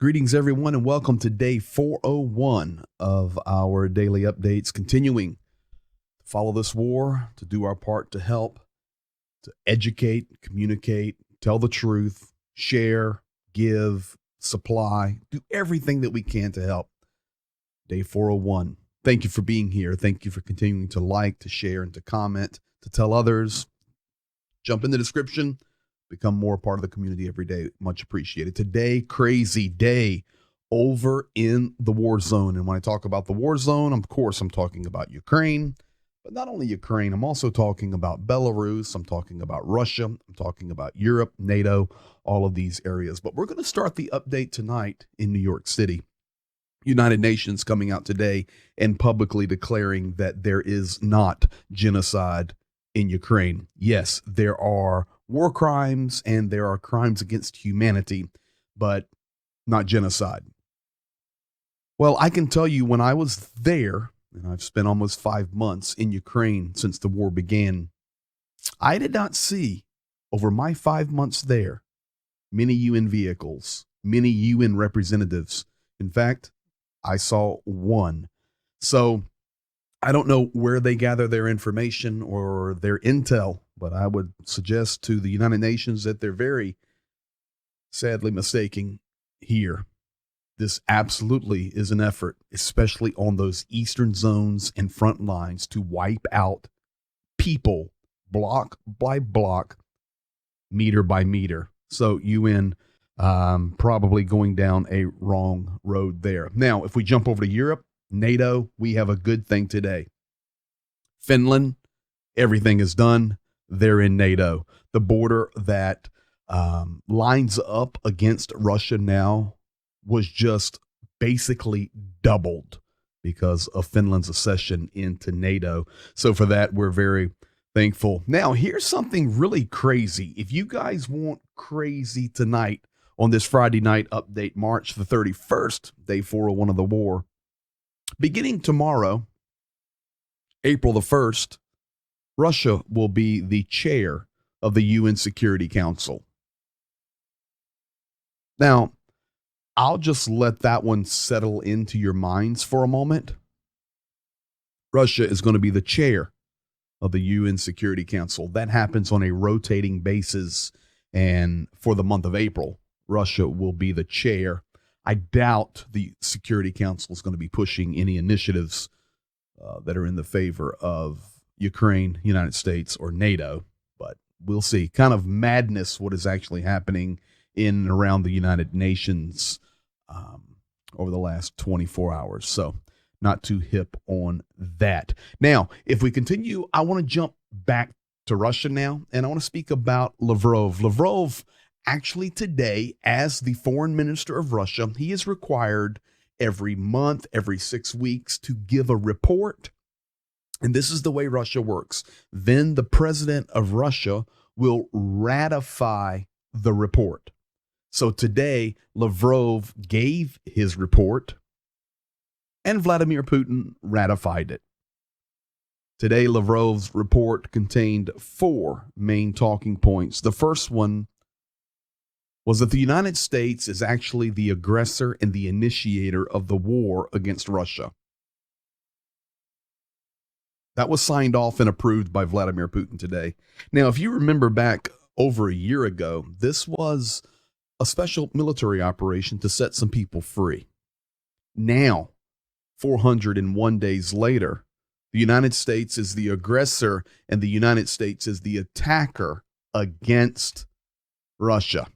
Greetings, everyone, and welcome to day 401 of our daily updates, continuing to follow this war, to do our part to help, to educate, communicate, tell the truth, share, give, supply, do everything that we can to help. Day 401. Thank you for being here. Thank you for continuing to like, to share, and to comment, to tell others. Jump in the description. Become more a part of the community every day. Much appreciated. Today, crazy day over in the war zone. And when I talk about the war zone, of course, I'm talking about Ukraine. But not only Ukraine, I'm also talking about Belarus. I'm talking about Russia. I'm talking about Europe, NATO, all of these areas. But we're going to start the update tonight in New York City. United Nations coming out today and publicly declaring that there is not genocide in Ukraine. Yes, there are war crimes and there are crimes against humanity, but not genocide. Well, I can tell you when I was there, and I've spent almost 5 months in Ukraine since the war began, I did not see over my 5 months there many UN vehicles, many UN representatives. In fact, I saw one. So I don't know where they gather their information or their intel, but I would suggest to the United Nations that they're very sadly mistaken here. This absolutely is an effort, especially on those eastern zones and front lines, to wipe out people block by block, meter by meter. So UN probably going down a wrong road there. Now, if we jump over to Europe, NATO, we have a good thing today. Finland, everything is done. They're in NATO. The border that lines up against Russia now was just basically doubled because of Finland's accession into NATO. So for that, we're very thankful. Now, here's something really crazy. If you guys want crazy tonight on this Friday night update, March the 31st, day 401 of the war, beginning tomorrow, April the 1st, Russia will be the chair of the UN Security Council. Now, I'll just let that one settle into your minds for a moment. Russia is going to be the chair of the UN Security Council. That happens on a rotating basis, and for the month of April, Russia will be the chair. I doubt the Security Council is going to be pushing any initiatives that are in the favor of Ukraine, United States, or NATO, but we'll see. Kind of madness what is actually happening in and around the United Nations over the last 24 hours. So not too hip on that. Now, if we continue, I want to jump back to Russia now, and I want to speak about Lavrov. Lavrov, actually today, as the foreign minister of Russia, he is required every month, every 6 weeks to give a report. And this is the way Russia works. Then the president of Russia will ratify the report. So today, Lavrov gave his report, and Vladimir Putin ratified it. Today, Lavrov's report contained 4 main talking points. The first one was that the United States is actually the aggressor and the initiator of the war against Russia. That was signed off and approved by Vladimir Putin today. Now, if you remember back over a year ago, this was a special military operation to set some people free. Now, 401 days later, the United States is the aggressor and the United States is the attacker against Russia.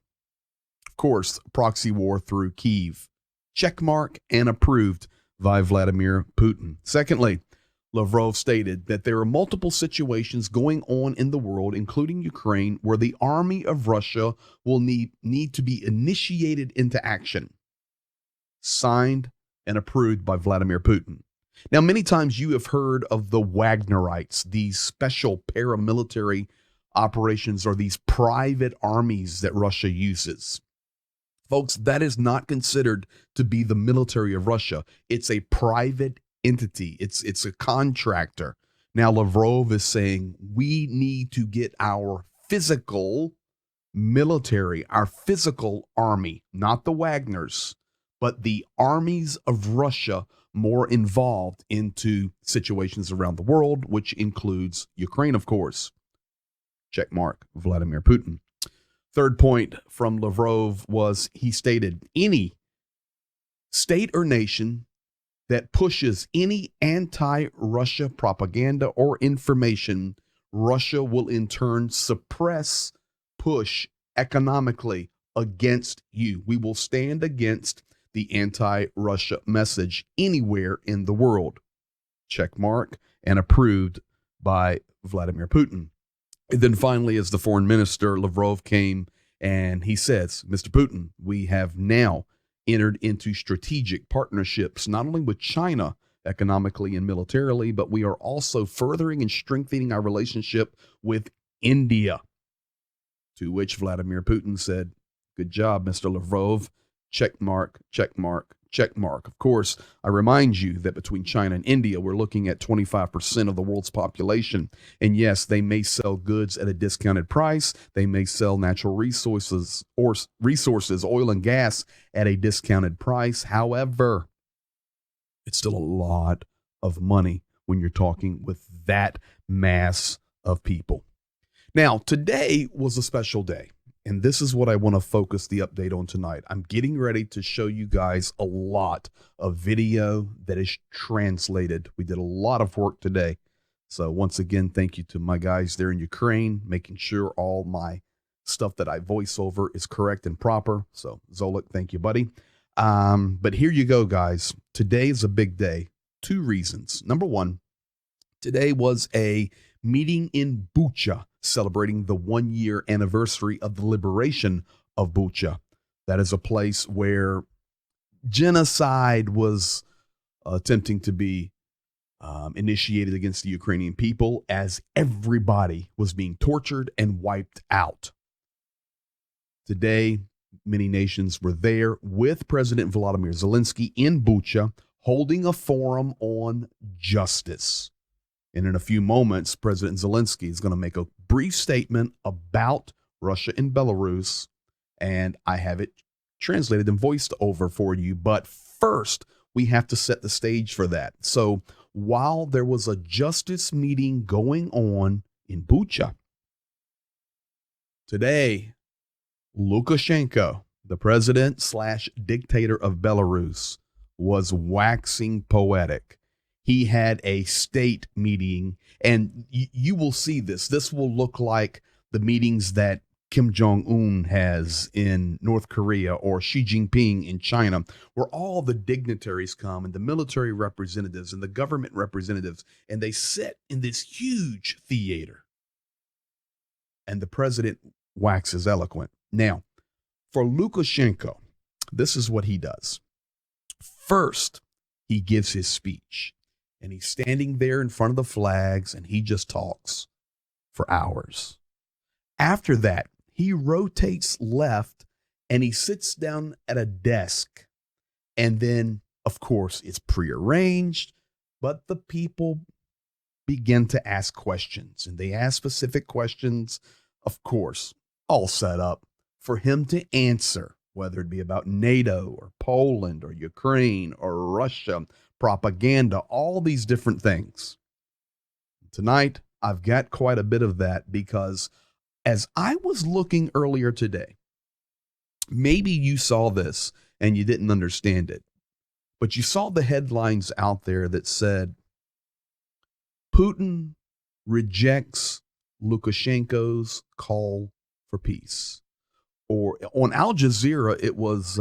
Of course, proxy war through Kyiv. Checkmark and approved by Vladimir Putin. Secondly, Lavrov stated that there are multiple situations going on in the world, including Ukraine, where the army of Russia will need to be initiated into action. Signed and approved by Vladimir Putin. Now, many times you have heard of the Wagnerites, these special paramilitary operations or these private armies that Russia uses. Folks, that is not considered to be the military of Russia. It's a private entity. It's a contractor. Now, Lavrov is saying we need to get our physical military, our physical army, not the Wagners, but the armies of Russia more involved into situations around the world, which includes Ukraine, of course. Check mark, Vladimir Putin. Third point from Lavrov was he stated any state or nation that pushes any anti-Russia propaganda or information, Russia will in turn suppress, push economically against you. We will stand against the anti-Russia message anywhere in the world. Check mark, and approved by Vladimir Putin. And then finally, as the foreign minister, Lavrov came and he says, Mr. Putin, we have now entered into strategic partnerships, not only with China economically and militarily, but we are also furthering and strengthening our relationship with India. To which Vladimir Putin said, good job, Mr. Lavrov. Check mark, check mark, check mark. Of course, I remind you that between China and India, we're looking at 25% of the world's population. And yes, they may sell goods at a discounted price. They may sell natural resources, oil and gas, at a discounted price. However, it's still a lot of money when you're talking with that mass of people. Now, today was a special day. And this is what I want to focus the update on tonight. I'm getting ready to show you guys a lot of video that is translated. We did a lot of work today. So once again, thank you to my guys there in Ukraine, making sure all my stuff that I voice over is correct and proper. So Zolik, thank you, buddy. But here you go, guys. Today is a big day. Two reasons. Number one, today was a meeting in Bucha, celebrating the 1-year anniversary of the liberation of Bucha. That is a place where genocide was attempting to be initiated against the Ukrainian people as everybody was being tortured and wiped out. Today, many nations were there with President Volodymyr Zelensky in Bucha, holding a forum on justice. And in a few moments, President Zelensky is going to make a brief statement about Russia and Belarus, and I have it translated and voiced over for you. But first, we have to set the stage for that. So while there was a justice meeting going on in Bucha, today, Lukashenko, the president/dictator of Belarus, was waxing poetic. He had a state meeting, and you will see this. This will look like the meetings that Kim Jong-un has in North Korea or Xi Jinping in China, where all the dignitaries come and the military representatives and the government representatives, and they sit in this huge theater. And the president waxes eloquent. Now, for Lukashenko, this is what he does. First, he gives his speech. And he's standing there in front of the flags and he just talks for hours. After that, he rotates left and he sits down at a desk. And then, of course, it's prearranged, but the people begin to ask questions. And they ask specific questions, of course, all set up for him to answer, whether it be about NATO or Poland or Ukraine or Russia, propaganda, all these different things. Tonight, I've got quite a bit of that because as I was looking earlier today, maybe you saw this and you didn't understand it, but you saw the headlines out there that said, Putin rejects Lukashenko's call for peace. Or on Al Jazeera, it was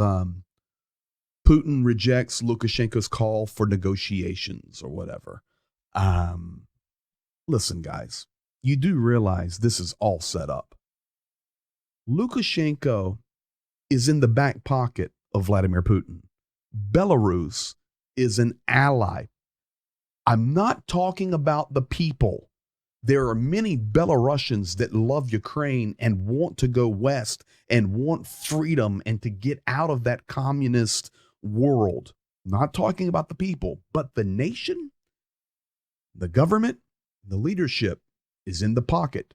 Putin rejects Lukashenko's call for negotiations or whatever. Listen, guys, you do realize this is all set up. Lukashenko is in the back pocket of Vladimir Putin. Belarus is an ally. I'm not talking about the people. There are many Belarusians that love Ukraine and want to go west and want freedom and to get out of that communist world. Not talking about the people, but the nation, the government, the leadership is in the pocket.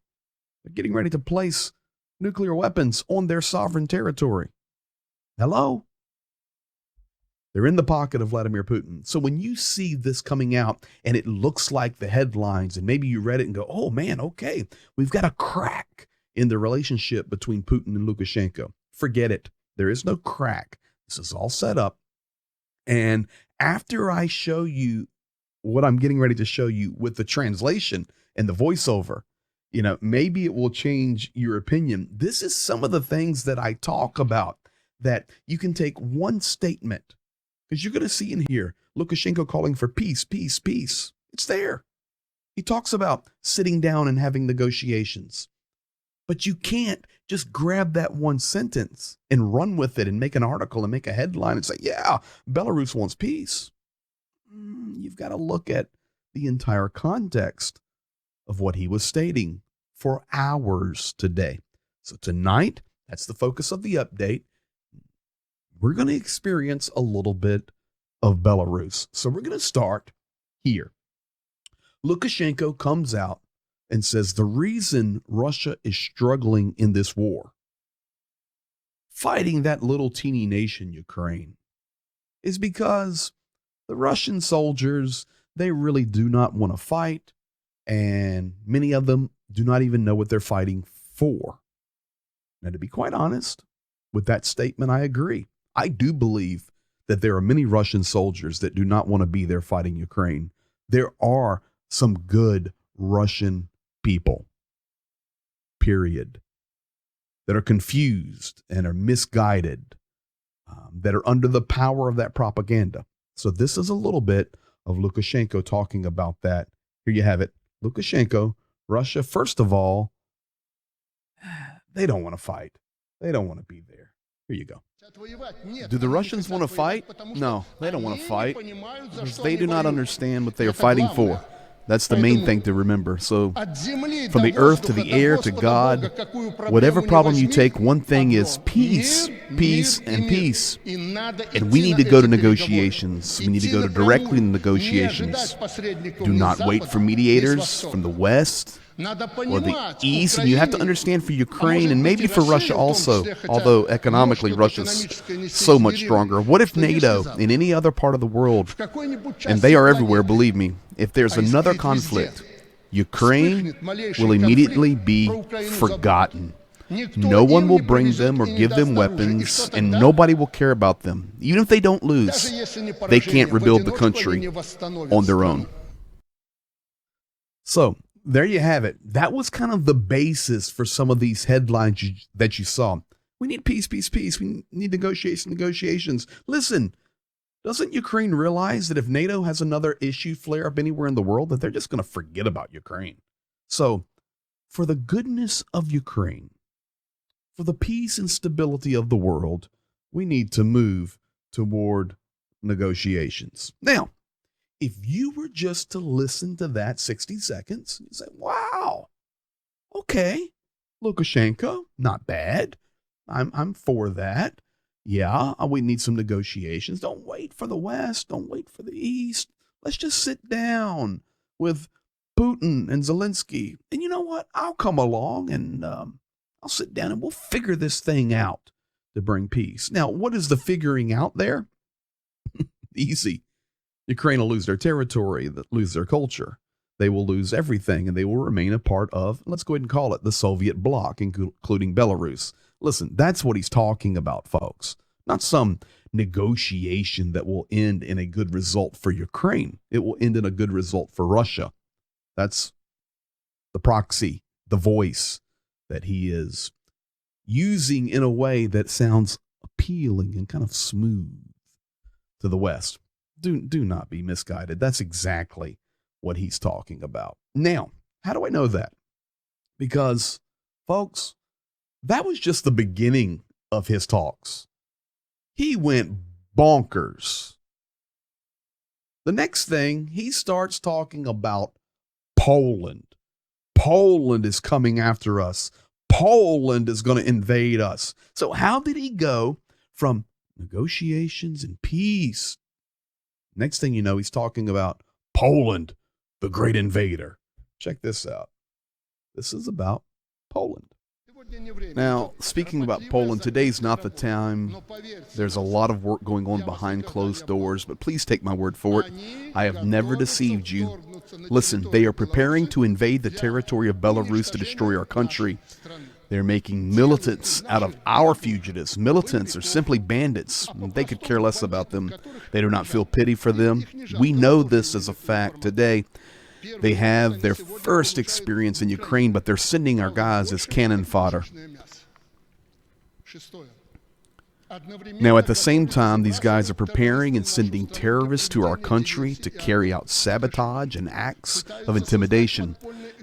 They're getting ready to place nuclear weapons on their sovereign territory. Hello? They're in the pocket of Vladimir Putin. So when you see this coming out and it looks like the headlines, and maybe you read it and go, oh man, okay, we've got a crack in the relationship between Putin and Lukashenko. Forget it. There is no crack. This is all set up. And after I show you what I'm getting ready to show you with the translation and the voiceover, maybe it will change your opinion. This is some of the things that I talk about that you can take one statement, because you're going to see in here, Lukashenko calling for peace, peace, peace. It's there. He talks about sitting down and having negotiations. But you can't just grab that one sentence and run with it and make an article and make a headline and say, yeah, Belarus wants peace. You've got to look at the entire context of what he was stating for hours today. So tonight, that's the focus of the update. We're going to experience a little bit of Belarus. So we're going to start here. Lukashenko comes out and says the reason Russia is struggling in this war, fighting that little teeny nation, Ukraine, is because the Russian soldiers, they really do not want to fight, and many of them do not even know what they're fighting for. Now, to be quite honest, with that statement, I agree. I do believe that there are many Russian soldiers that do not want to be there fighting Ukraine. There are some good Russian people, period, that are confused and are misguided, that are under the power of that propaganda. So this is a little bit of Lukashenko talking about that. Here you have it. Lukashenko, Russia, first of all, they don't want to fight. They don't want to be there. Here you go. Do the Russians want to fight? No, they don't want to fight because they do not understand what they are fighting for. That's the main thing to remember. So from the earth to the air to God, whatever problem you take, one thing is peace, peace, and peace. And we need to go to negotiations. We need to go directly to negotiations. Do not wait for mediators from the West or the East. And you have to understand for Ukraine and maybe for Russia also, although economically Russia's so much stronger. What if NATO in any other part of the world, and they are everywhere, believe me, if there's another conflict, Ukraine will immediately be forgotten. No one will bring them or give them weapons, and nobody will care about them. Even if they don't lose, they can't rebuild the country on their own. So there you have it. That was kind of the basis for some of these headlines that you saw. We need peace, peace, peace. We need negotiations. Listen, doesn't Ukraine realize that if NATO has another issue flare up anywhere in the world, that they're just going to forget about Ukraine? So for the goodness of Ukraine, for the peace and stability of the world, we need to move toward negotiations. Now, if you were just to listen to that 60 seconds, you say, wow, okay, Lukashenko, not bad. I'm for that. Yeah, we need some negotiations. Don't wait for the West. Don't wait for the East. Let's just sit down with Putin and Zelensky. And you know what? I'll come along and I'll sit down and we'll figure this thing out to bring peace. Now, what is the figuring out there? Easy. Ukraine will lose their territory, lose their culture. They will lose everything, and they will remain a part of, let's go ahead and call it, the Soviet bloc, including Belarus. Listen, that's what he's talking about, folks. Not some negotiation that will end in a good result for Ukraine. It will end in a good result for Russia. That's the proxy, the voice that he is using in a way that sounds appealing and kind of smooth to the West. Do not be misguided. That's exactly what he's talking about. Now, how do I know that? Because, folks, that was just the beginning of his talks. He went bonkers. The next thing, he starts talking about Poland. Poland is coming after us. Poland is going to invade us. So how did he go from negotiations and peace? Next thing you know, he's talking about Poland, the great invader. Check this out. This is about Poland. Now, speaking about Poland, today's not the time. There's a lot of work going on behind closed doors, but please take my word for it. I have never deceived you. Listen, they are preparing to invade the territory of Belarus to destroy our country. They're making militants out of our fugitives. Militants are simply bandits. They could care less about them. They do not feel pity for them. We know this as a fact today. They have their first experience in Ukraine, but they're sending our guys as cannon fodder. Now, at the same time, these guys are preparing and sending terrorists to our country to carry out sabotage and acts of intimidation.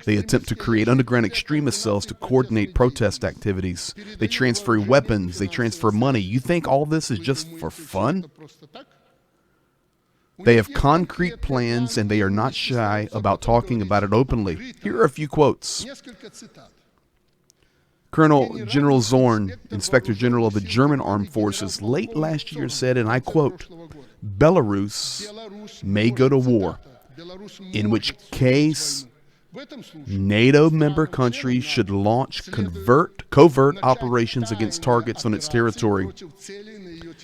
They attempt to create underground extremist cells to coordinate protest activities. They transfer weapons. They transfer money. You think all this is just for fun? They have concrete plans, and they are not shy about talking about it openly. Here are a few quotes. Colonel General Zorn, Inspector General of the German Armed Forces, late last year said, and I quote, "Belarus may go to war, in which case NATO member countries should launch covert operations against targets on its territory."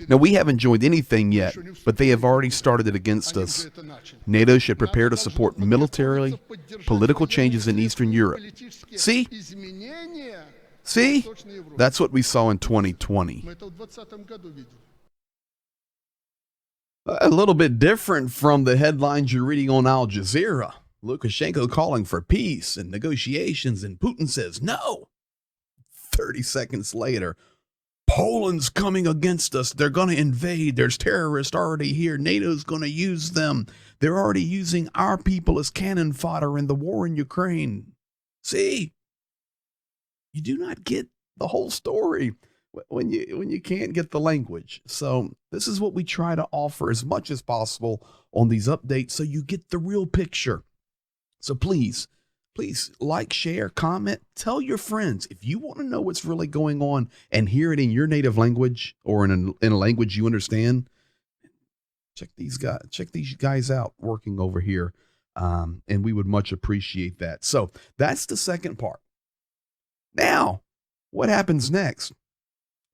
Now, we haven't joined anything yet, but they have already started it against us. NATO should prepare to support militarily political changes in Eastern Europe. See? That's what we saw in 2020. A little bit different from the headlines you're reading on Al Jazeera. Lukashenko calling for peace and negotiations, and Putin says no. 30 seconds later, Poland's coming against us. They're going to invade. There's terrorists already here. NATO's going to use them. They're already using our people as cannon fodder in the war in Ukraine. See? You do not get the whole story when you can't get the language. So this is what we try to offer as much as possible on these updates so you get the real picture. So please like, share, comment, tell your friends. If you want to know what's really going on and hear it in your native language or in a language you understand, check these guys out working over here. And we would much appreciate that. So that's the second part. Now, what happens next?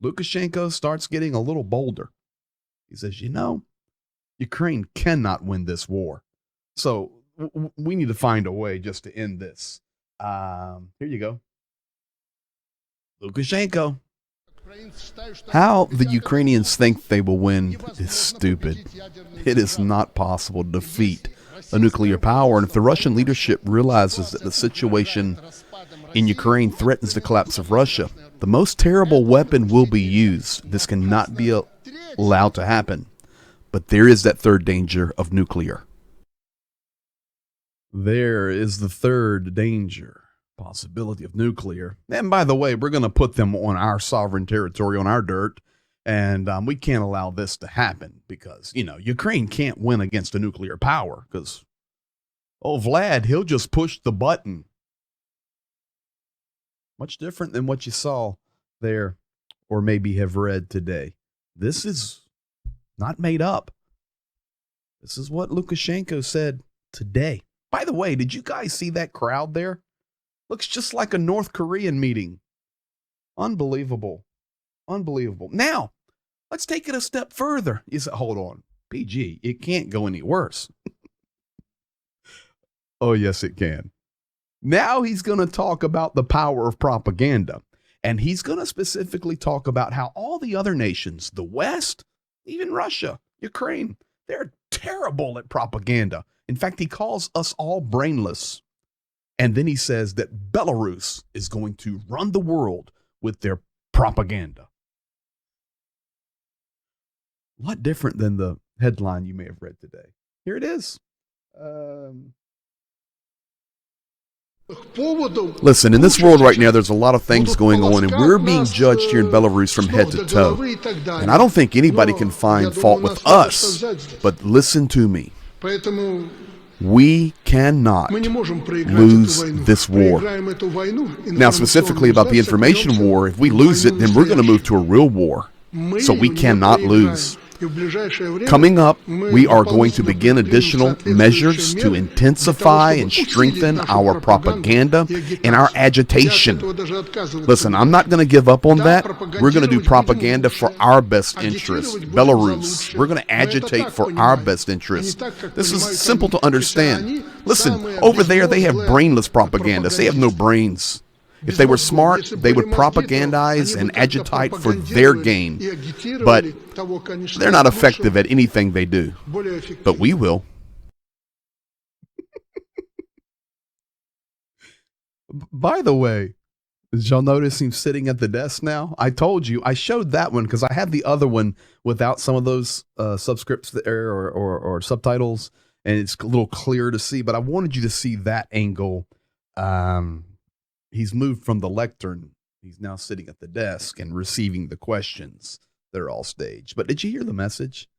Lukashenko starts getting a little bolder. He says, Ukraine cannot win this war. So we need to find a way just to end this. Here you go. Lukashenko. How the Ukrainians think they will win is stupid. It is not possible to defeat a nuclear power. And if the Russian leadership realizes that the situation in Ukraine threatens the collapse of Russia, the most terrible weapon will be used. This cannot be allowed to happen. But there is that third danger of nuclear. There is the third danger, possibility of nuclear. And by the way, we're going to put them on our sovereign territory, on our dirt. And we can't allow this to happen because, Ukraine can't win against a nuclear power because, Vlad, he'll just push the button. Much different than what you saw there or maybe have read today. This is not made up. This is what Lukashenko said today. By the way, did you guys see that crowd there? Looks just like a North Korean meeting. Unbelievable. Unbelievable. Now, let's take it a step further. You say, hold on, PG, it can't go any worse. Oh, yes, it can. Now he's going to talk about the power of propaganda. And he's going to specifically talk about how all the other nations, the West, even Russia, Ukraine, they're terrible at propaganda. In fact, he calls us all brainless. And then he says that Belarus is going to run the world with their propaganda. A lot different than the headline you may have read today. Here it is. Listen, in this world right now, there's a lot of things going on, and we're being judged here in Belarus from head to toe. And I don't think anybody can find fault with us, but listen to me. We cannot lose this war. Now, specifically about the information war, if we lose it, then we're going to move to a real war. So we cannot lose. Coming up, we are going to begin additional measures to intensify and strengthen our propaganda and our agitation. Listen, I'm not going to give up on that. We're going to do propaganda for our best interest. Belarus, we're going to agitate for our best interest. This is simple to understand. Listen, over there they have brainless propagandists. They have no brains. If they were smart, they would propagandize and agitate for their gain. But they're not effective at anything they do. But we will. By the way, did y'all notice him sitting at the desk now? I told you, I showed that one because I have the other one without some of those subscripts there or subtitles, and it's a little clearer to see, but I wanted you to see that angle. He's moved from the lectern. He's now sitting at the desk and receiving the questions that are all staged. But did you hear the message?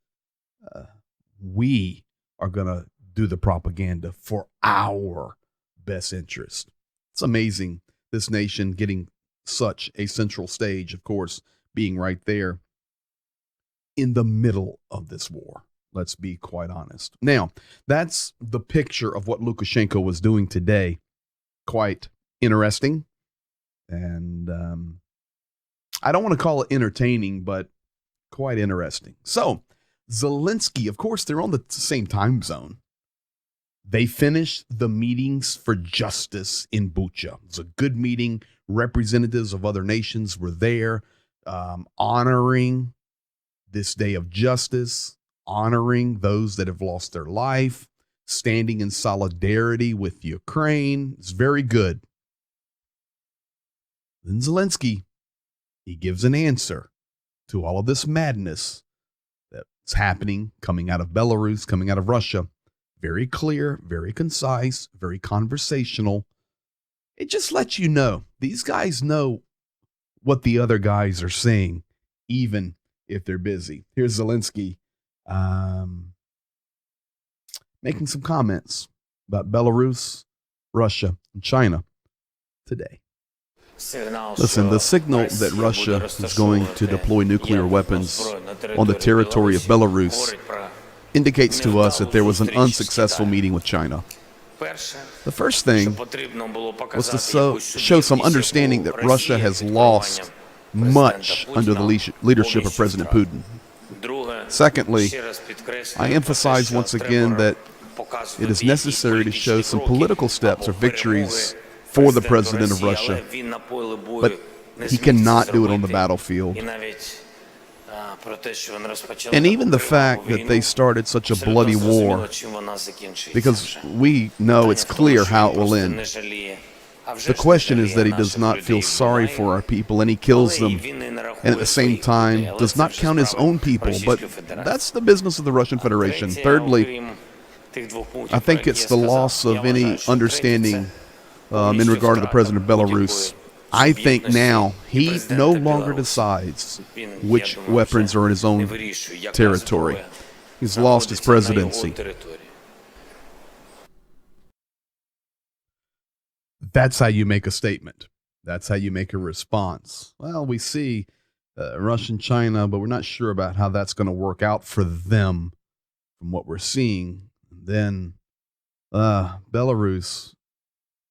We are going to do the propaganda for our best interest. It's amazing, this nation getting such a central stage, of course, being right there in the middle of this war. Let's be quite honest. Now, that's the picture of what Lukashenko was doing today. Quite interesting. And I don't want to call it entertaining, but quite interesting. So, Zelensky, of course, they're on the same time zone. They finished the meetings for justice in Bucha. It was a good meeting. Representatives of other nations were there, honoring this day of justice, honoring those that have lost their life, standing in solidarity with Ukraine. It's very good. Then Zelensky, he gives an answer to all of this madness that's happening, coming out of Belarus, coming out of Russia. Very clear, very concise, very conversational. It just lets you know these guys know what the other guys are saying, even if they're busy. Here's Zelensky making some comments about Belarus, Russia, and China today. Listen, the signal that Russia is going to deploy nuclear weapons on the territory of Belarus indicates to us that there was an unsuccessful meeting with China. The first thing was to show some understanding that Russia has lost much under the leadership of President Putin. Secondly, I emphasize once again that it is necessary to show some political steps or victories for the president of Russia, but he cannot do it on the battlefield. And even the fact that they started such a bloody war, because we know it's clear how it will end. The question is that he does not feel sorry for our people and he kills them, and at the same time does not count his own people, but that's the business of the Russian Federation. Thirdly, I think it's the loss of any understanding in regard to the president of Belarus. I think now he no longer decides which weapons are in his own territory. He's lost his presidency. That's how you make a statement. That's how you make a response. Well, we see Russia and China, but we're not sure about how that's going to work out for them from what we're seeing. Then Belarus,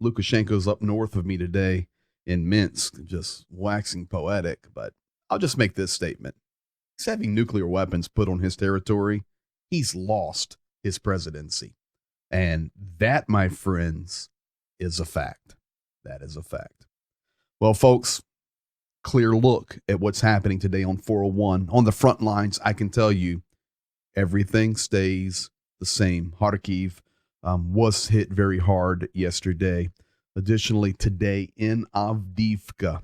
Lukashenko's up north of me today in Minsk, just waxing poetic, but I'll just make this statement. He's having nuclear weapons put on his territory. He's lost his presidency. And that, my friends, is a fact. That is a fact. Well, folks, clear look at what's happening today on 401. On the front lines, I can tell you everything stays the same. Kharkiv was hit very hard yesterday. Additionally, today in Avdiivka,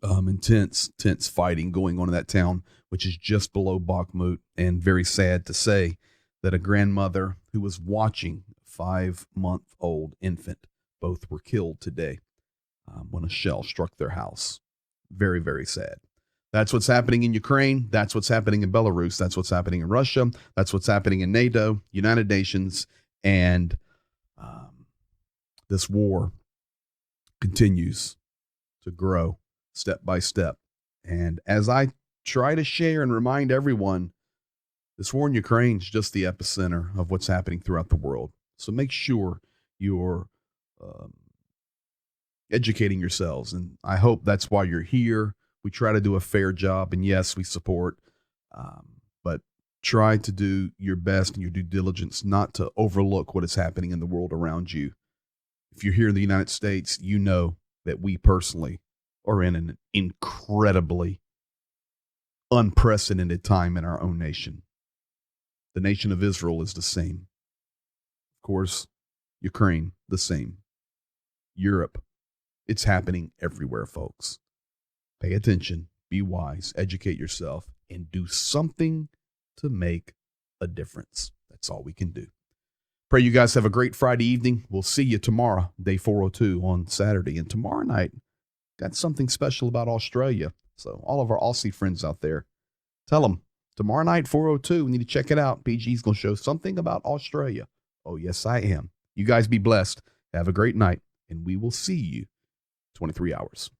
intense fighting going on in that town, which is just below Bakhmut, and very sad to say that a grandmother who was watching a 5-month-old infant, both were killed today when a shell struck their house. Very, very sad. That's what's happening in Ukraine. That's what's happening in Belarus. That's what's happening in Russia. That's what's happening in NATO, United Nations, and this war continues to grow step by step. And as I try to share and remind everyone, This war in Ukraine is just the epicenter of what's happening throughout the world. So make sure you're um, educating yourselves. And I hope that's why you're here. We try to do a fair job. And yes, we support, but try to do your best and your due diligence not to overlook what is happening in the world around you. If you're here in the United States, you know that we personally are in an incredibly unprecedented time in our own nation. The nation of Israel is the same. Of course, Ukraine, the same. Europe, it's happening everywhere, folks. Pay attention, be wise, educate yourself, and do something to make a difference. That's all we can do. Pray you guys have a great Friday evening. We'll see you tomorrow, day 402 on Saturday. And tomorrow night, got something special about Australia. So all of our Aussie friends out there, tell them tomorrow night, 402, we need to check it out. PG's going to show something about Australia. Oh, yes, I am. You guys be blessed. Have a great night, and we will see you 23 hours.